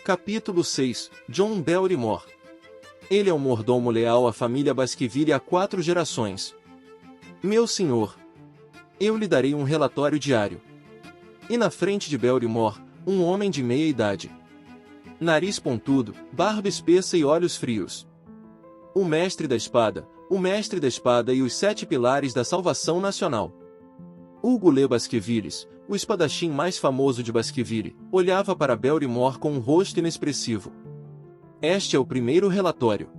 Capítulo 6. John Barrymore. Ele é um mordomo leal à família Baskerville há 4 gerações. Meu senhor, eu lhe darei um relatório diário. E na frente de Barrymore, um homem de meia idade. Nariz pontudo, barba espessa e olhos frios. O mestre da espada e os 7 pilares da salvação nacional. Hugo Le Baskervilles, o espadachim mais famoso de Baskerville, olhava para Barrymore com um rosto inexpressivo. Este é o primeiro relatório.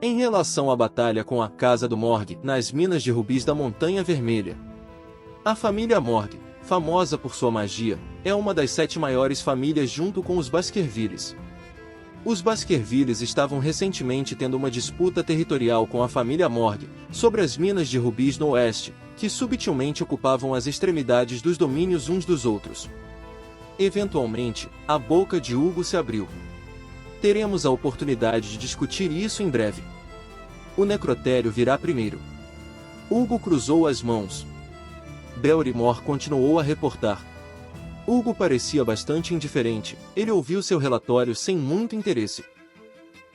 Em relação à batalha com a Casa do Morgue, nas minas de rubis da Montanha Vermelha. A família Morgue, famosa por sua magia, é uma das 7 maiores famílias junto com os Baskervilles. Os Baskervilles estavam recentemente tendo uma disputa territorial com a família Morgue, sobre as minas de rubis no oeste, que subtilmente ocupavam as extremidades dos domínios uns dos outros. Eventualmente, a boca de Hugo se abriu. Teremos a oportunidade de discutir isso em breve. O necrotério virá primeiro. Hugo cruzou as mãos. Barrymore continuou a reportar. Hugo parecia bastante indiferente, ele ouviu seu relatório sem muito interesse.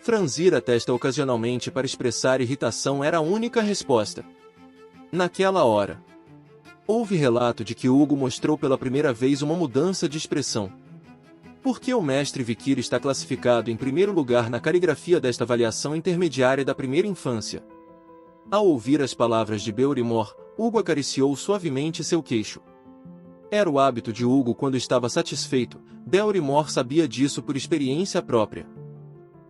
Franzir a testa ocasionalmente para expressar irritação era a única resposta. Naquela hora, houve relato de que Hugo mostrou pela primeira vez uma mudança de expressão. Por que o mestre Vikir está classificado em primeiro lugar na caligrafia desta avaliação intermediária da primeira infância? Ao ouvir as palavras de Barrymore, Hugo acariciou suavemente seu queixo. Era o hábito de Hugo quando estava satisfeito, Barrymore sabia disso por experiência própria.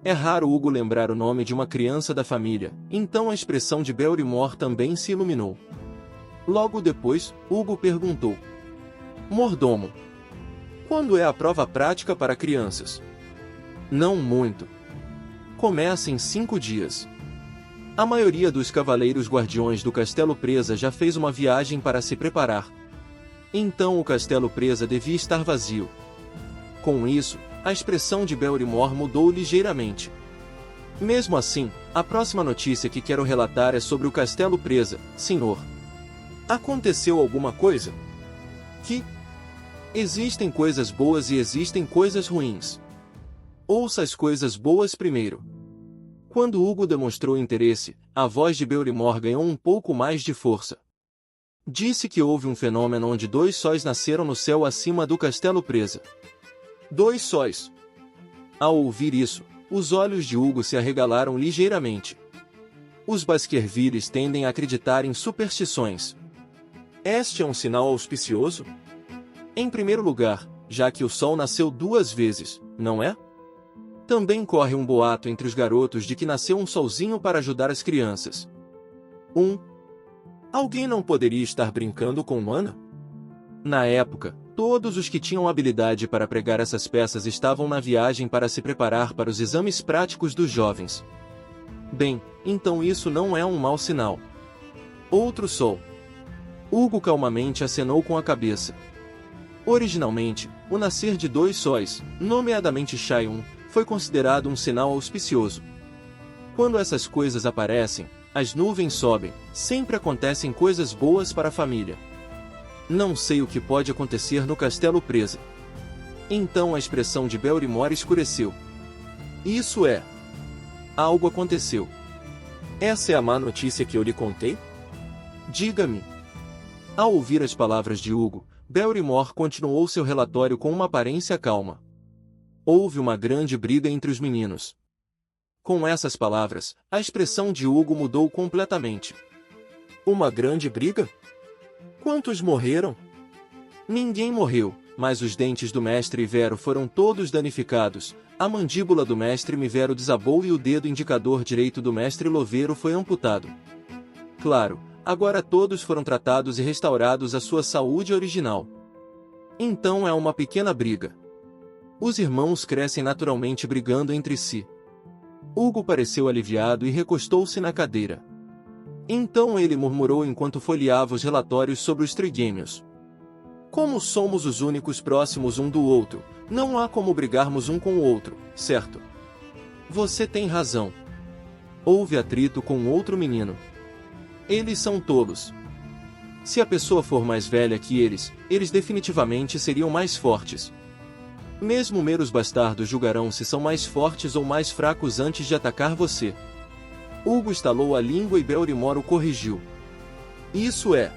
É raro Hugo lembrar o nome de uma criança da família, então a expressão de Barrymore também se iluminou. Logo depois, Hugo perguntou: Mordomo, quando é a prova prática para crianças? Não muito. Começa em 5 dias. A maioria dos cavaleiros guardiões do Castelo Presa já fez uma viagem para se preparar. Então o Castelo Presa devia estar vazio. Com isso, a expressão de Barrymore mudou ligeiramente. Mesmo assim, a próxima notícia que quero relatar é sobre o Castelo Presa, senhor. Aconteceu alguma coisa? Que? Existem coisas boas e existem coisas ruins. Ouça as coisas boas primeiro. Quando Hugo demonstrou interesse, a voz de Barrymore ganhou um pouco mais de força. Disse que houve um fenômeno onde 2 sóis nasceram no céu acima do Castelo Presa. 2 sóis. Ao ouvir isso, os olhos de Hugo se arregalaram ligeiramente. Os Baskervilles tendem a acreditar em superstições. Este é um sinal auspicioso? Em primeiro lugar, já que o sol nasceu 2 vezes, não é? Também corre um boato entre os garotos de que nasceu um solzinho para ajudar as crianças. Alguém não poderia estar brincando com Ana? Na época, todos os que tinham habilidade para pregar essas peças estavam na viagem para se preparar para os exames práticos dos jovens. Bem, então isso não é um mau sinal. Outro sol. Hugo calmamente acenou com a cabeça. Originalmente, o nascer de 2 sóis, nomeadamente Shaiun, foi considerado um sinal auspicioso. Quando essas coisas aparecem, as nuvens sobem, sempre acontecem coisas boas para a família. Não sei o que pode acontecer no Castelo Presa. Então a expressão de Barrymore escureceu. Isso é. Algo aconteceu. Essa é a má notícia que eu lhe contei? Diga-me. Ao ouvir as palavras de Hugo, Barrymore continuou seu relatório com uma aparência calma. Houve uma grande briga entre os meninos. Com essas palavras, a expressão de Hugo mudou completamente. Uma grande briga? Quantos morreram? Ninguém morreu, mas os dentes do mestre Ivero foram todos danificados, a mandíbula do mestre Mivero desabou e o dedo indicador direito do mestre Lovero foi amputado. Claro, agora todos foram tratados e restaurados à sua saúde original. Então é uma pequena briga. Os irmãos crescem naturalmente brigando entre si. Hugo pareceu aliviado e recostou-se na cadeira. Então ele murmurou enquanto folheava os relatórios sobre os trigêmeos. Como somos os únicos próximos um do outro, não há como brigarmos um com o outro, certo? Você tem razão. Houve atrito com outro menino. Eles são tolos. Se a pessoa for mais velha que eles definitivamente seriam mais fortes. Mesmo meros bastardos julgarão se são mais fortes ou mais fracos antes de atacar você. Hugo estalou a língua e Belrimore o corrigiu. Isso é.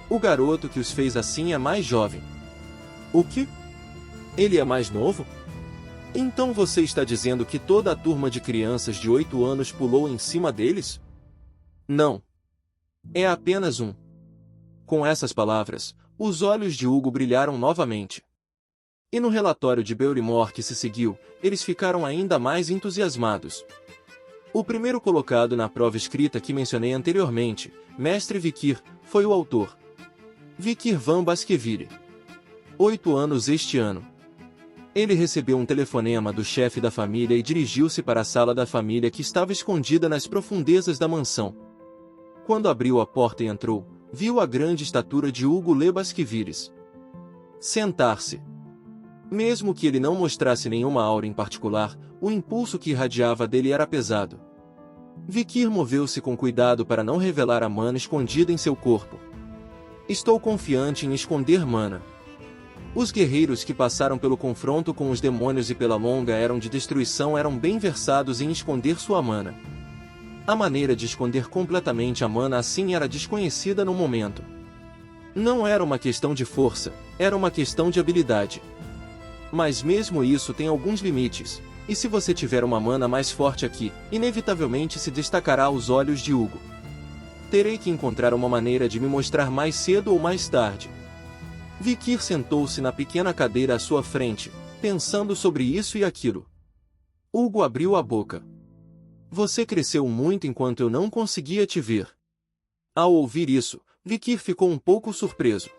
O garoto que os fez assim é mais jovem. O quê? Ele é mais novo? Então você está dizendo que toda a turma de crianças de 8 anos pulou em cima deles? Não. É apenas um. Com essas palavras, os olhos de Hugo brilharam novamente. E no relatório de Belrimore que se seguiu, eles ficaram ainda mais entusiasmados. O primeiro colocado na prova escrita que mencionei anteriormente, Mestre Vikir, foi o autor. Vikir Van Baskerville. 8 anos este ano. Ele recebeu um telefonema do chefe da família e dirigiu-se para a sala da família que estava escondida nas profundezas da mansão. Quando abriu a porta e entrou, viu a grande estatura de Hugo Le Baskervilles. Sentar-se. Mesmo que ele não mostrasse nenhuma aura em particular, o impulso que irradiava dele era pesado. Vikir moveu-se com cuidado para não revelar a mana escondida em seu corpo. Estou confiante em esconder mana. Os guerreiros que passaram pelo confronto com os demônios e pela longa era de destruição eram bem versados em esconder sua mana. A maneira de esconder completamente a mana assim era desconhecida no momento. Não era uma questão de força, era uma questão de habilidade. Mas mesmo isso tem alguns limites, e se você tiver uma mana mais forte aqui, inevitavelmente se destacará aos olhos de Hugo. Terei que encontrar uma maneira de me mostrar mais cedo ou mais tarde. Vikir sentou-se na pequena cadeira à sua frente, pensando sobre isso e aquilo. Hugo abriu a boca. Você cresceu muito enquanto eu não conseguia te ver. Ao ouvir isso, Vikir ficou um pouco surpreso.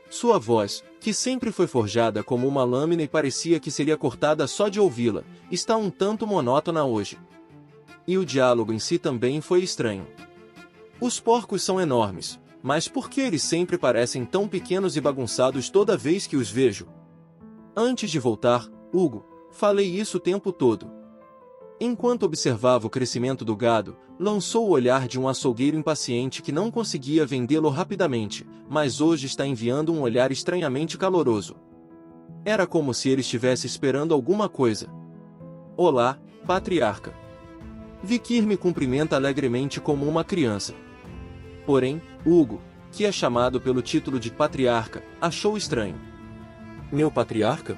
Sua voz, que sempre foi forjada como uma lâmina e parecia que seria cortada só de ouvi-la, está um tanto monótona hoje. E o diálogo em si também foi estranho. Os porcos são enormes, mas por que eles sempre parecem tão pequenos e bagunçados toda vez que os vejo? Antes de voltar, Hugo, falei isso o tempo todo. Enquanto observava o crescimento do gado, lançou o olhar de um açougueiro impaciente que não conseguia vendê-lo rapidamente, mas hoje está enviando um olhar estranhamente caloroso. Era como se ele estivesse esperando alguma coisa. Olá, patriarca. Vikir me cumprimenta alegremente como uma criança. Porém, Hugo, que é chamado pelo título de patriarca, achou estranho. Meu patriarca?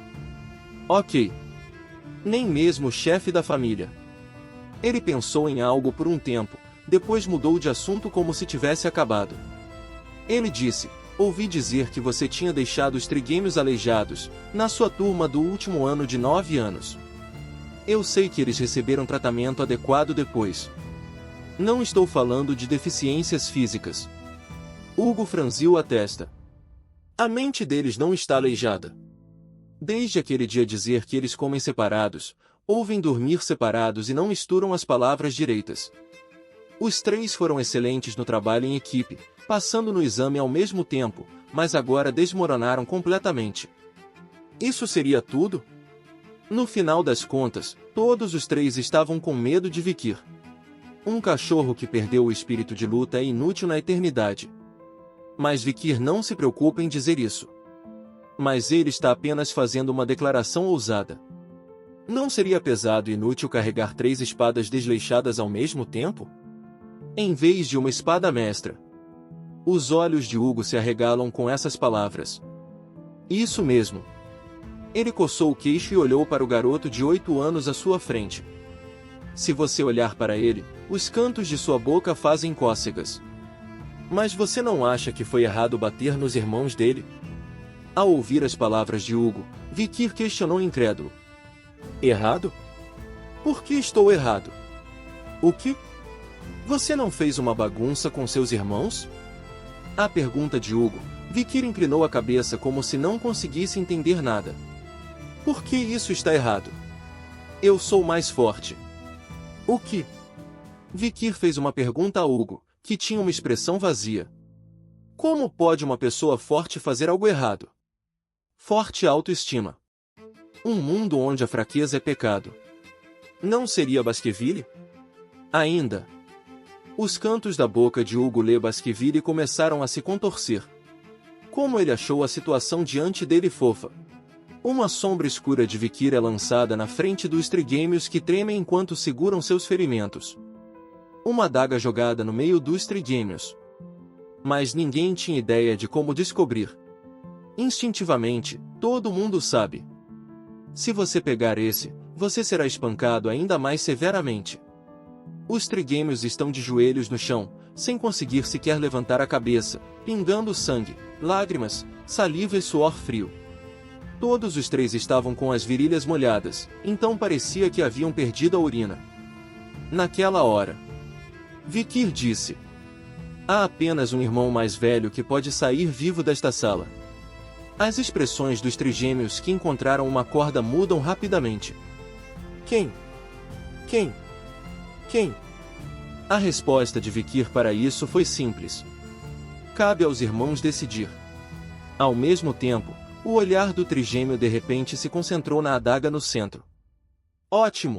Ok. Nem mesmo o chefe da família. Ele pensou em algo por um tempo, depois mudou de assunto como se tivesse acabado. Ele disse, ouvi dizer que você tinha deixado os triguêmeos aleijados, na sua turma do último ano de 9 anos. Eu sei que eles receberam tratamento adequado depois. Não estou falando de deficiências físicas. Hugo franziu a testa. A mente deles não está aleijada. Desde aquele dia dizer que eles comem separados, ouvem dormir separados e não misturam as palavras direitas. Os 3 foram excelentes no trabalho em equipe, passando no exame ao mesmo tempo, mas agora desmoronaram completamente. Isso seria tudo? No final das contas, todos os 3 estavam com medo de Vikir. Um cachorro que perdeu o espírito de luta é inútil na eternidade. Mas Vikir não se preocupa em dizer isso. Mas ele está apenas fazendo uma declaração ousada. Não seria pesado e inútil carregar 3 espadas desleixadas ao mesmo tempo? Em vez de uma espada mestra. Os olhos de Hugo se arregalam com essas palavras. Isso mesmo. Ele coçou o queixo e olhou para o garoto de 8 anos à sua frente. Se você olhar para ele, os cantos de sua boca fazem cócegas. Mas você não acha que foi errado bater nos irmãos dele? Ao ouvir as palavras de Hugo, Vikir questionou incrédulo. Errado? Por que estou errado? O que? Você não fez uma bagunça com seus irmãos? À pergunta de Hugo, Vikir inclinou a cabeça como se não conseguisse entender nada. Por que isso está errado? Eu sou mais forte. O que? Vikir fez uma pergunta a Hugo, que tinha uma expressão vazia. Como pode uma pessoa forte fazer algo errado? Forte autoestima. Um mundo onde a fraqueza é pecado. Não seria Baskerville? Ainda. Os cantos da boca de Hugo Le Baskerville começaram a se contorcer. Como ele achou a situação diante dele fofa. Uma sombra escura de Vikir é lançada na frente dos trigêmeos que tremem enquanto seguram seus ferimentos. Uma adaga jogada no meio dos trigêmeos. Mas ninguém tinha ideia de como descobrir. Instintivamente, todo mundo sabe. Se você pegar esse, você será espancado ainda mais severamente. Os trigêmeos estão de joelhos no chão, sem conseguir sequer levantar a cabeça, pingando sangue, lágrimas, saliva e suor frio. Todos os três estavam com as virilhas molhadas, então parecia que haviam perdido a urina. Naquela hora, Vikir disse: há apenas um irmão mais velho que pode sair vivo desta sala. As expressões dos trigêmeos que encontraram uma corda mudam rapidamente. Quem? Quem? Quem? A resposta de Vikir para isso foi simples. Cabe aos irmãos decidir. Ao mesmo tempo, o olhar do trigêmeo de repente se concentrou na adaga no centro. Ótimo!